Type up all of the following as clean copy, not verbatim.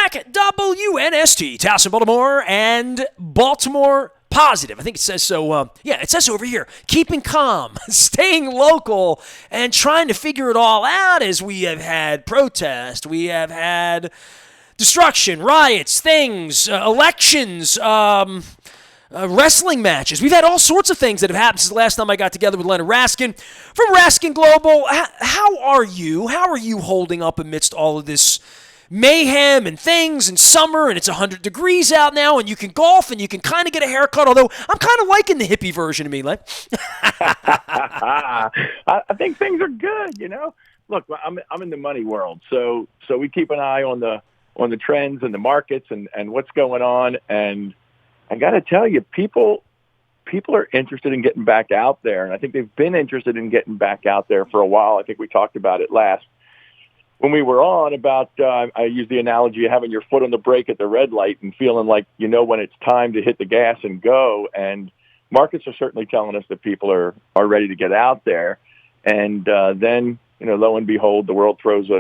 back at WNST, Towson, Baltimore, and Baltimore Positive. I think it says so. It says so over here. Keeping calm, staying local, and trying to figure it all out as we have had protest. We have had destruction, riots, things, elections, wrestling matches. We've had all sorts of things that have happened since the last time I got together with Leonard Raskin from Raskin Global. How are you? How are you holding up amidst all of this mayhem and things and summer, and it's 100 degrees out now, and you can golf and you can kind of get a haircut, although I'm kind of liking the hippie version of me, Len. I think things are good, you know. Look, I'm in the money world, so we keep an eye on the trends and the markets and what's going on, and I got to tell you, people are interested in getting back out there, and I think they've been interested in getting back out there for a while. I think we talked about it last when we were on about, I use the analogy of having your foot on the brake at the red light and feeling like you know when it's time to hit the gas and go. And markets are certainly telling us that people are ready to get out there. And then, you know, lo and behold, the world throws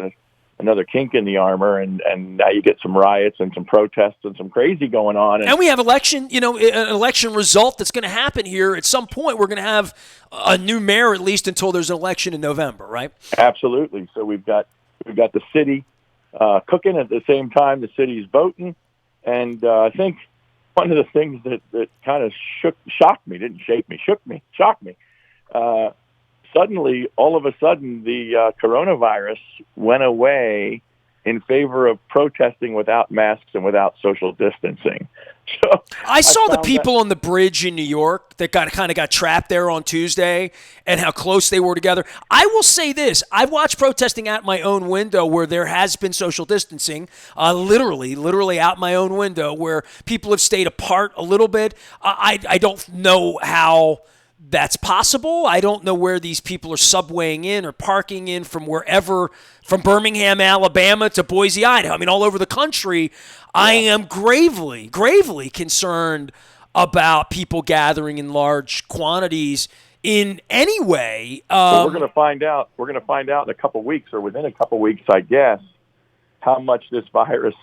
another kink in the armor, and now you get some riots and some protests and some crazy going on. And we have an election result that's going to happen here. At some point, we're going to have a new mayor, at least until there's an election in November, right? Absolutely. So we've got the city cooking at the same time the city's voting. And I think one of the things that kind of shocked me, suddenly, all of a sudden, the coronavirus went away in favor of protesting without masks and without social distancing. So I saw the people on the bridge in New York that got trapped there on Tuesday and how close they were together. I will say this. I've watched protesting out my own window where there has been social distancing, literally out my own window where people have stayed apart a little bit. I don't know how that's possible. I don't know where these people are subwaying in or parking in from wherever, from Birmingham, Alabama to Boise, Idaho. I mean, all over the country. Yeah. I am gravely concerned about people gathering in large quantities in any way. Well, we're going to find out. We're going to find out in a couple weeks, or within a couple weeks, I guess, how much this virus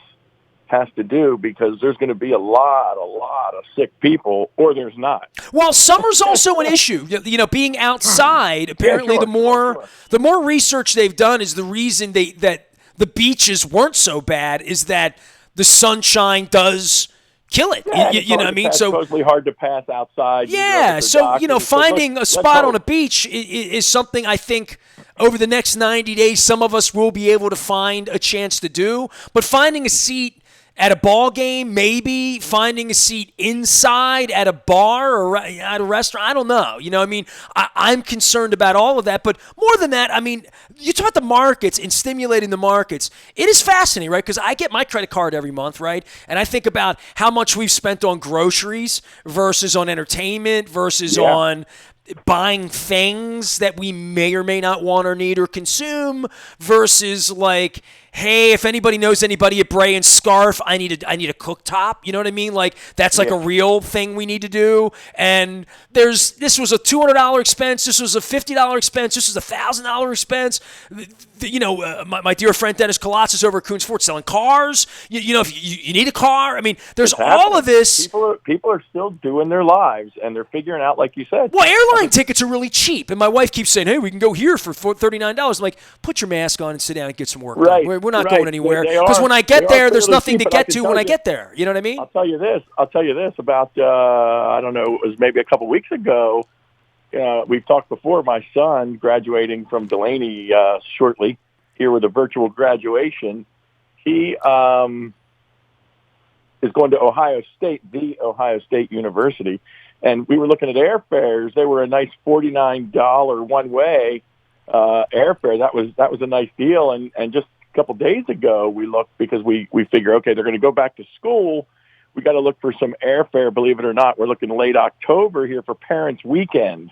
has to do, because there's going to be a lot of sick people, or there's not. Well, summer's also an issue. You know, being outside. Apparently, the more research they've done is the reason that the beaches weren't so bad is that the sunshine does kill it. Yeah, you know what I mean? So it's supposedly hard to pass outside. Yeah. So finding a spot on a beach is something I think over the next 90 days some of us will be able to find a chance to do. But finding a seat at a ball game, maybe finding a seat inside at a bar or at a restaurant, I don't know. You know, I mean, I'm concerned about all of that. But more than that, I mean, you talk about the markets and stimulating the markets. It is fascinating, right? Because I get my credit card every month, right? And I think about how much we've spent on groceries versus on entertainment versus on buying things that we may or may not want or need or consume versus like, hey, if anybody knows anybody at Bray and Scarf, I need a cooktop. You know what I mean? Like that's like a real thing we need to do. And this was a $200 expense. This was a $50 expense. This was a $1,000 expense. You know, my dear friend Dennis Colossus over at Coons Ford selling cars. You know, if you need a car, I mean, there's all of this. People are still doing their lives, and they're figuring out, like you said. Well, airline tickets are really cheap, and my wife keeps saying, "Hey, we can go here for $39." I'm like, put your mask on and sit down and get some work done. We're not going anywhere because when I get there, there's nothing to get to when I get there. You know what I mean? I'll tell you this about I don't know. It was maybe a couple weeks ago. We've talked before. My son graduating from Delaney shortly here with a virtual graduation. He is going to Ohio State, the Ohio State University, and we were looking at airfares. They were a nice $49 one way airfare. That was a nice deal. And just a couple days ago, we looked because we figure, okay, they're going to go back to school. We got to look for some airfare. Believe it or not, we're looking late October here for Parents' Weekend.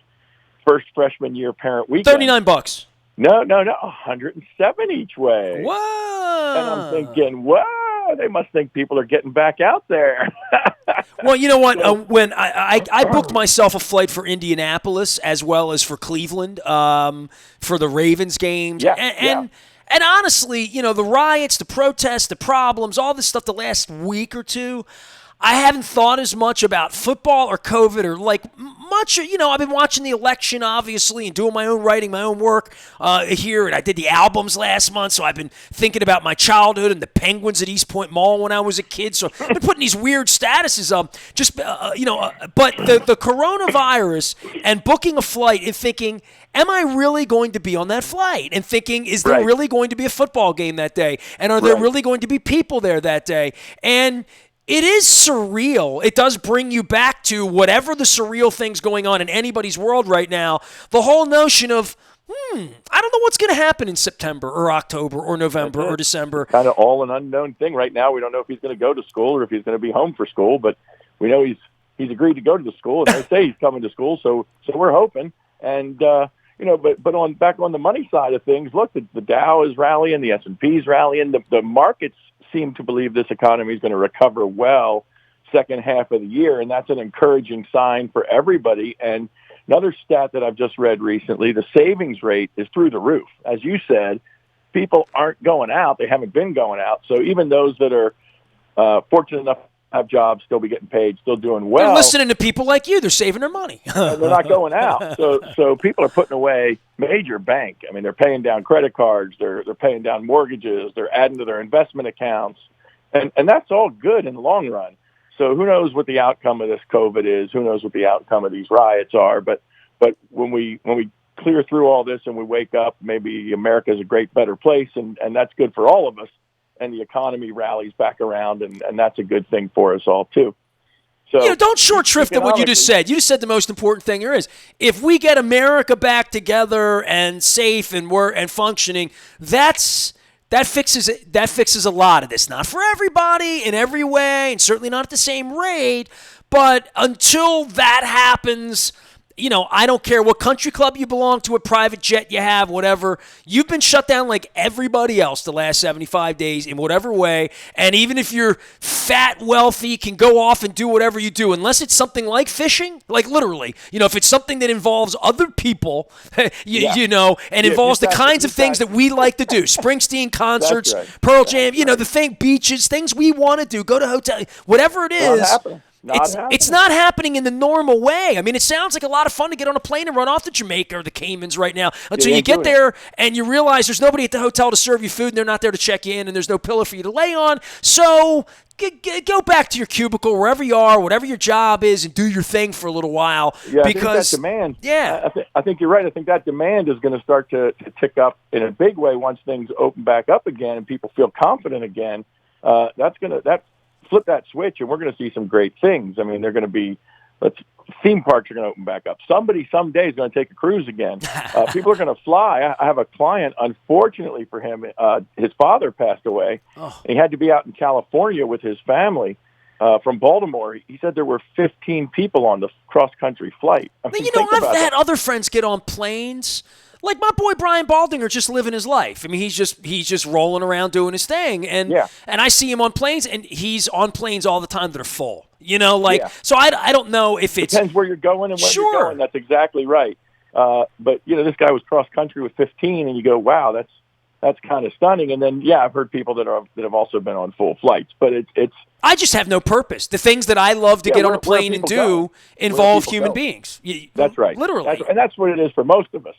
First freshman year parent weekend. $39. No, 107 each way. Whoa! And I'm thinking, whoa, they must think people are getting back out there. Well, you know what? When I booked myself a flight for Indianapolis as well as for Cleveland for the Ravens games, and And honestly, the riots, the protests, the problems, all this stuff the last week or two, I haven't thought as much about football or COVID or much. I've been watching the election, obviously, and doing my own writing, my own work here. And I did the albums last month, so I've been thinking about my childhood and the Penguins at East Point Mall when I was a kid. So I've been putting these weird statuses up. But the coronavirus and booking a flight and thinking, am I really going to be on that flight? And thinking, is there really going to be a football game that day? And are there really going to be people there that day? And it is surreal. It does bring you back to whatever the surreal thing's going on in anybody's world right now. The whole notion of, I don't know what's going to happen in September or October or November or December. Kind of all an unknown thing right now. We don't know if he's going to go to school or if he's going to be home for school, but we know he's agreed to go to the school, and they say he's coming to school, so we're hoping. And but back on the money side of things, look, the Dow is rallying, the S&P is rallying, the markets seem to believe this economy is going to recover well second half of the year, and that's an encouraging sign for everybody. And another stat that I've just read recently, the savings rate is through the roof. As you said, people aren't going out. They haven't been going out. So even those that are fortunate enough to have jobs, still be getting paid, still doing well. They're listening to people like you. They're saving their money. They're not going out. So people are putting away major bank. I mean, they're paying down credit cards. They're paying down mortgages. They're adding to their investment accounts. And that's all good in the long run. So who knows what the outcome of this COVID is? Who knows what the outcome of these riots are? But when we clear through all this and we wake up, maybe America is a great, better place, and that's good for all of us. And the economy rallies back around, and that's a good thing for us all, too. So don't short shrift at what you just said. You just said the most important thing there is. If we get America back together and safe and functioning, that fixes a lot of this. Not for everybody in every way, and certainly not at the same rate. But until that happens, I don't care what country club you belong to, what private jet you have, whatever. You've been shut down like everybody else the last 75 days in whatever way. And even if you're fat, wealthy, can go off and do whatever you do, unless it's something like fishing, like literally, if it's something that involves other people, and involves the kinds of things that we like to do, Springsteen concerts, Pearl Jam, the thing, beaches, things we want to do, go to hotel, whatever it is. It's not happening in the normal way. I mean, it sounds like a lot of fun to get on a plane and run off to Jamaica or the Caymans right now until you get there and you realize there's nobody at the hotel to serve you food and they're not there to check you in and there's no pillow for you to lay on. So go back to your cubicle, wherever you are, whatever your job is, and do your thing for a little while. Yeah, because that demand. Yeah, I think you're right. I think that demand is going to start to tick up in a big way once things open back up again and people feel confident again. That's flip that switch, and we're going to see some great things. I mean, they're going to be theme parks are going to open back up. Somebody someday is going to take a cruise again. People are going to fly. I have a client, unfortunately for him, his father passed away. Oh. He had to be out in California with his family from Baltimore. He said there were 15 people on the cross-country flight. I mean, I've had other friends get on planes. Like my boy Brian Baldinger, just living his life. I mean, he's just rolling around doing his thing, and I see him on planes, and he's on planes all the time that are full. So I don't know if it depends where you're going and when you're going. That's exactly right. But this guy was cross country with 15, and you go, wow, that's kind of stunning. And then I've heard people that have also been on full flights, but it's. I just have no purpose. The things that I love to get on a plane and do involve human beings. That's right, literally, and that's what it is for most of us.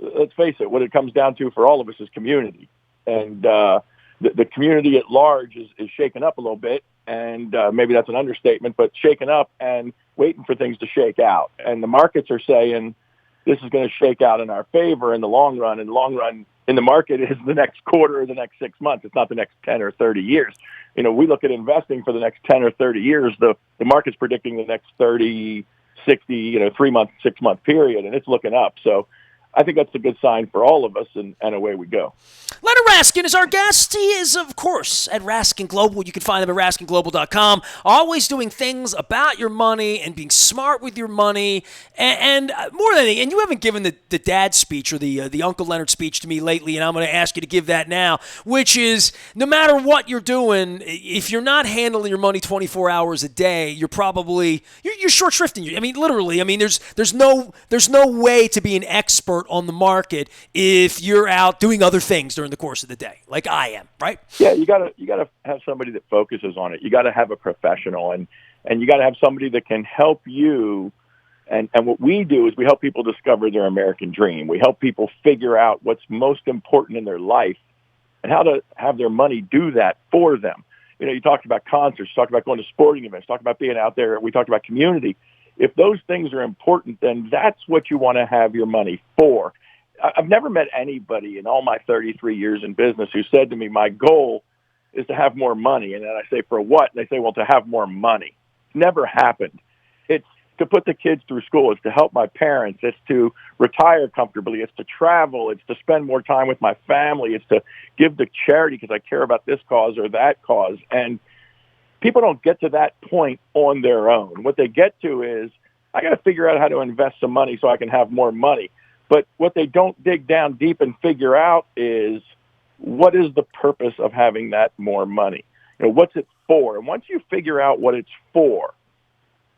Let's face it, what it comes down to for all of us is community. And the community at large is shaken up a little bit, and maybe that's an understatement, but shaken up and waiting for things to shake out. And the markets are saying this is going to shake out in our favor in the long run. And the long run in the market is the next quarter or the next 6 months. It's not the next 10 or 30 years. We look at investing for the next 10 or 30 years. The market's predicting the next 30, 60, 3 month, 6 month period, and it's looking up. So I think that's a good sign for all of us, and away we go. Leonard Raskin is our guest. He is, of course, at Raskin Global. You can find him at raskinglobal.com. Always doing things about your money and being smart with your money. And more than anything, and you haven't given the dad speech or the Uncle Leonard speech to me lately, and I'm going to ask you to give that now, which is no matter what you're doing, if you're not handling your money 24 hours a day, you're probably you're short shrifting. I mean, literally. I mean, there's no way to be an expert alert on the market if you're out doing other things during the course of the day, like I am, right? Yeah, you gotta have somebody that focuses on it. You got to have a professional, and you got to have somebody that can help you. And what we do is we help people discover their American dream. We help people figure out what's most important in their life and how to have their money do that for them. You know, you talked about concerts, you talked about going to sporting events, talked about being out there. We talked about community. If those things are important, then that's what you want to have your money for. I've never met anybody in all my 33 years in business who said to me, my goal is to have more money. And then I say, for what? And they say, well, to have more money. It's never happened. It's to put the kids through school. It's to help my parents. It's to retire comfortably. It's to travel. It's to spend more time with my family. It's to give to charity because I care about this cause or that cause. And people don't get to that point on their own. What they get to is, I got to figure out how to invest some money so I can have more money. But what they don't dig down deep and figure out is, what is the purpose of having that more money? You know, what's it for? And once you figure out what it's for,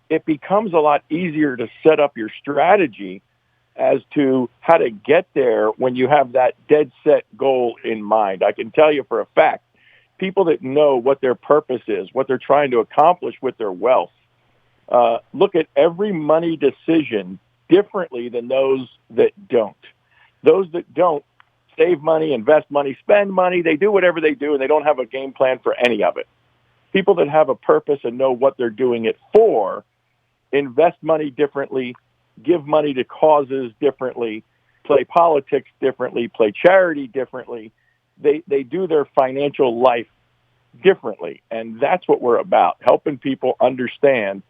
it becomes a lot easier to set up your strategy as to how to get there when you have that dead set goal in mind. I can tell you for a fact, people that know what their purpose is, what they're trying to accomplish with their wealth, look at every money decision differently than those that don't. Those that don't save money, invest money, spend money, they do whatever they do, and they don't have a game plan for any of it. People that have a purpose and know what they're doing it for invest money differently, give money to causes differently, play politics differently, play charity differently. They do their financial life differently, and that's what we're about, helping people understand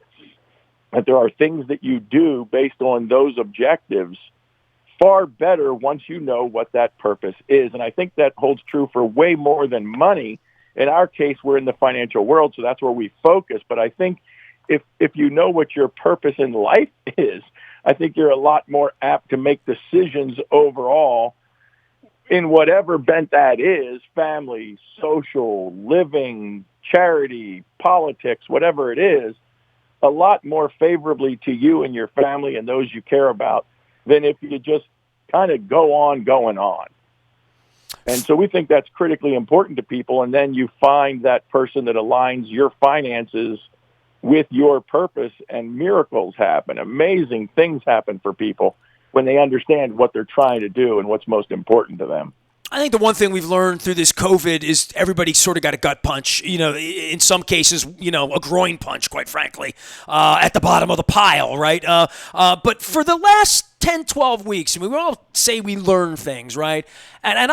that there are things that you do based on those objectives far better once you know what that purpose is. And I think that holds true for way more than money. In our case, we're in the financial world, so that's where we focus. But I think if you know what your purpose in life is, I think you're a lot more apt to make decisions overall in whatever bent that is, family, social, living, charity, politics, whatever it is, a lot more favorably to you and your family and those you care about than if you just kind of go on going on. And so we think that's critically important to people, and then you find that person that aligns your finances with your purpose, and miracles happen. Amazing things happen for people when they understand what they're trying to do and what's most important to them. I think the one thing we've learned through this COVID is everybody sort of got a gut punch, you know, in some cases, you know, a groin punch, quite frankly, at the bottom of the pile, right? But for the last 10, 12 weeks, I mean, we all say we learn things, right? And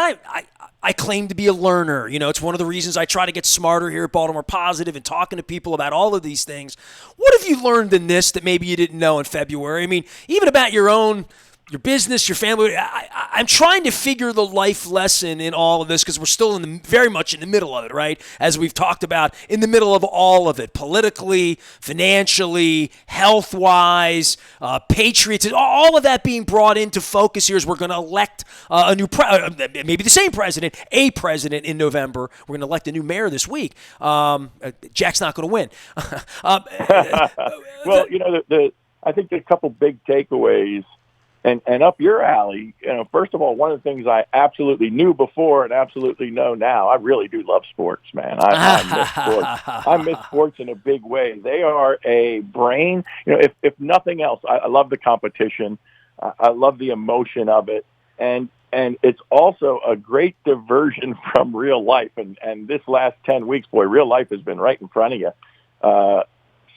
I claim to be a learner. You know, it's one of the reasons I try to get smarter here at Baltimore Positive and talking to people about all of these things. What have you learned in this that maybe you didn't know in February? I mean, even about your business, your family. I'm trying to figure the life lesson in all of this because we're still very much in the middle of it, right? As we've talked about, in the middle of all of it, politically, financially, health-wise, patriots, all of that being brought into focus here as we're going to elect a new, maybe the same president, a president in November. We're going to elect a new mayor this week. Jack's not going to win. Well, you know, I think there's a couple big takeaways. And up your alley, you know, first of all, one of the things I absolutely knew before and absolutely know now, I really do love sports, man. I miss sports. I miss sports in a big way. They are a brain. You know, if nothing else, I love the competition. I love the emotion of it. And it's also a great diversion from real life. And this last 10 weeks, boy, real life has been right in front of you.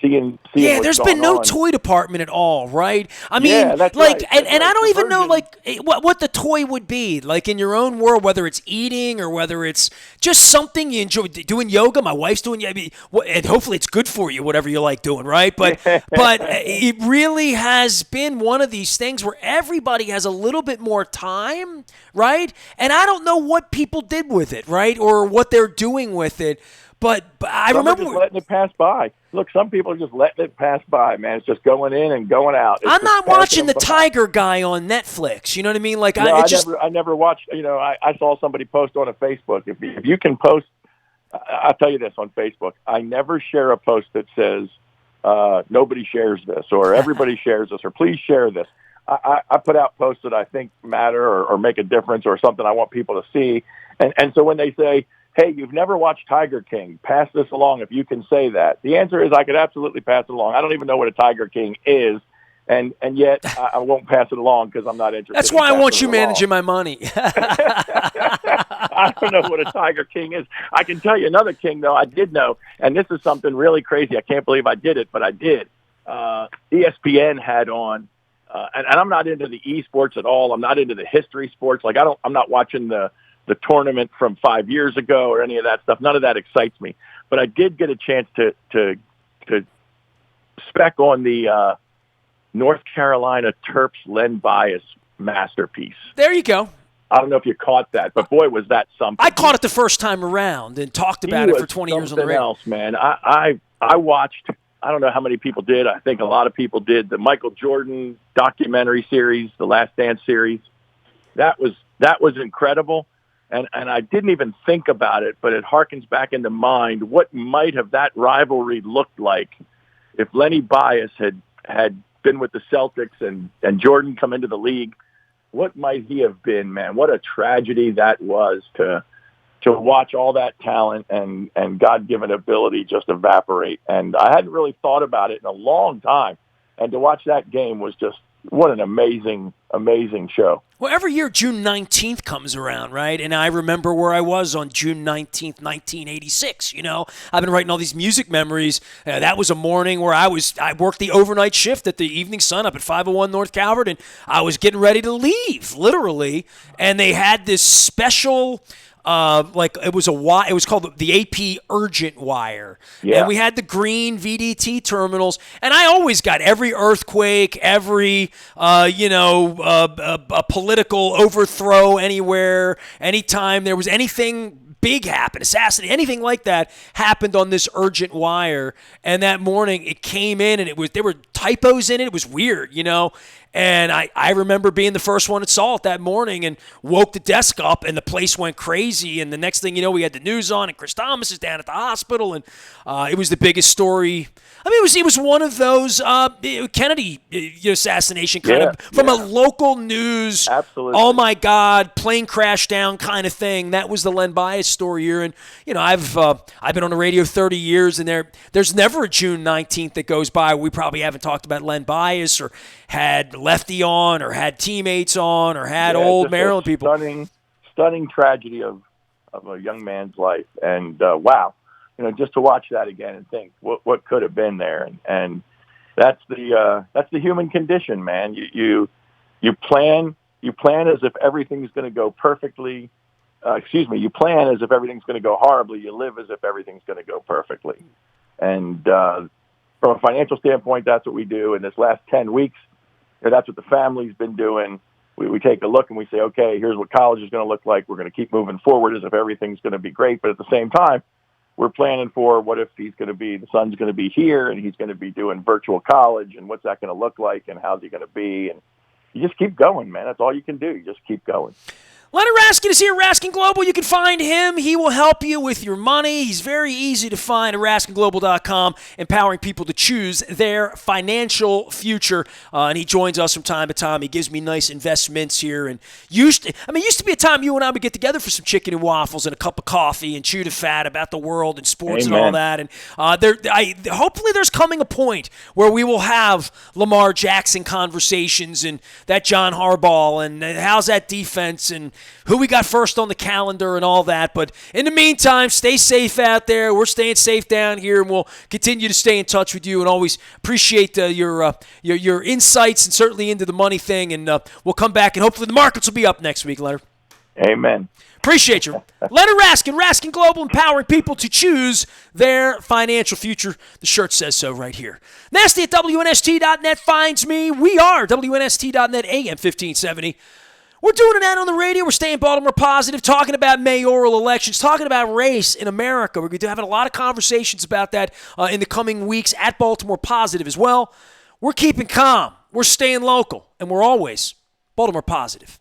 Seeing there's been no on. Toy department at all, right? I mean, yeah, that's like, right. and I don't even know, like, what the toy would be, like, in your own world, whether it's eating or whether it's just something you enjoy doing. Yoga, my wife's doing. I mean, and hopefully it's good for you, whatever you like doing, right? But it really has been one of these things where everybody has a little bit more time, right? And I don't know what people did with it, right, or what they're doing with it. But I remember just letting it pass by. Look, some people are just letting it pass by, man. It's just going in and going out. I'm not watching the Tiger Guy on Netflix. You know what I mean? Like, no, I never watched. You know, I saw somebody post on a Facebook. If you can post, I'll tell you this on Facebook. I never share a post that says nobody shares this or everybody shares this or please share this. I put out posts that I think matter or make a difference or something I want people to see. And so when they say, hey, you've never watched Tiger King, pass this along if you can say that. The answer is I could absolutely pass it along. I don't even know what a Tiger King is. And yet I won't pass it along because I'm not interested. That's why I want you managing my money. I don't know what a Tiger King is. I can tell you another king, though, I did know, and this is something really crazy. I can't believe I did it, but I did. ESPN had on, and I'm not into the esports at all. I'm not into the history sports. Like I'm not watching the tournament from 5 years ago or any of that stuff. None of that excites me. But I did get a chance to spec on the North Carolina Terps Len Bias masterpiece. There you go. I don't know if you caught that, but boy, was that something. I caught it the first time around and talked about it for 20 years on the radio. Else, man. I watched, I don't know how many people did. I think a lot of people did the Michael Jordan documentary series, the Last Dance series. That was incredible. And I didn't even think about it, but it harkens back into mind what might have that rivalry looked like if Lenny Bias had been with the Celtics and Jordan come into the league. What might he have been, man? What a tragedy that was to watch all that talent and God-given ability just evaporate. And I hadn't really thought about it in a long time. And to watch that game was just, what an amazing, amazing show. Well, every year June 19th comes around, right? And I remember where I was on June 19th, 1986. You know, I've been writing all these music memories. That was a morning where I worked the overnight shift at the Evening Sun up at 501 North Calvert, and I was getting ready to leave, literally. And they had this special... it was called the AP Urgent Wire. Yeah. And we had the green VDT terminals, and I always got every earthquake, every a political overthrow anywhere, anytime there was anything big happen, assassinate, anything like that happened on this urgent wire. And that morning it came in, and there were typos in it. It was weird, you know. And I remember being the first one that saw it that morning and woke the desk up, and the place went crazy. And the next thing you know, we had the news on, and Chris Thomas is down at the hospital, and it was the biggest story. I mean, it was one of those Kennedy assassination kind of from a local news. Absolutely. Oh my God, plane crash down kind of thing. That was the Len Bias story here, and I've been on the radio 30 years, and there's never a June 19th that goes by where we probably haven't talked about Len Bias or had Lefty on or had teammates on or had old Maryland people. Stunning tragedy of a young man's life, and wow. Just to watch that again and think what could have been there, and that's the human condition, man. You plan as if everything's going to go perfectly. You plan as if everything's going to go horribly. You live as if everything's going to go perfectly. And from a financial standpoint, that's what we do. In this last 10 weeks, that's what the family's been doing. We take a look and we say, okay, here's what college is going to look like. We're going to keep moving forward as if everything's going to be great, but at the same time, we're planning for what if the son's going to be here and he's going to be doing virtual college, and what's that going to look like, and how's he going to be? And you just keep going, man. That's all you can do. You just keep going. Leonard Raskin is here, Raskin Global. You can find him. He will help you with your money. He's very easy to find at RaskinGlobal.com, empowering people to choose their financial future. And he joins us from time to time. He gives me nice investments here. And used to be a time you and I would get together for some chicken and waffles and a cup of coffee and chew the fat about the world and sports Amen. and all that. And hopefully there's coming a point where we will have Lamar Jackson conversations and that John Harbaugh and how's that defense and who we got first on the calendar and all that. But in the meantime, stay safe out there. We're staying safe down here, and we'll continue to stay in touch with you and always appreciate your insights and certainly into the money thing. And we'll come back, and hopefully the markets will be up next week, Leonard. Amen. Appreciate you. Leonard Raskin, Raskin Global, empowering people to choose their financial future. The shirt says so right here. Nasty at WNST.net finds me. We are WNST.net, AM 1570. We're doing an ad on the radio. We're staying Baltimore positive, talking about mayoral elections, talking about race in America. We're going to have a lot of conversations about that in the coming weeks at Baltimore Positive as well. We're keeping calm. We're staying local, and we're always Baltimore Positive.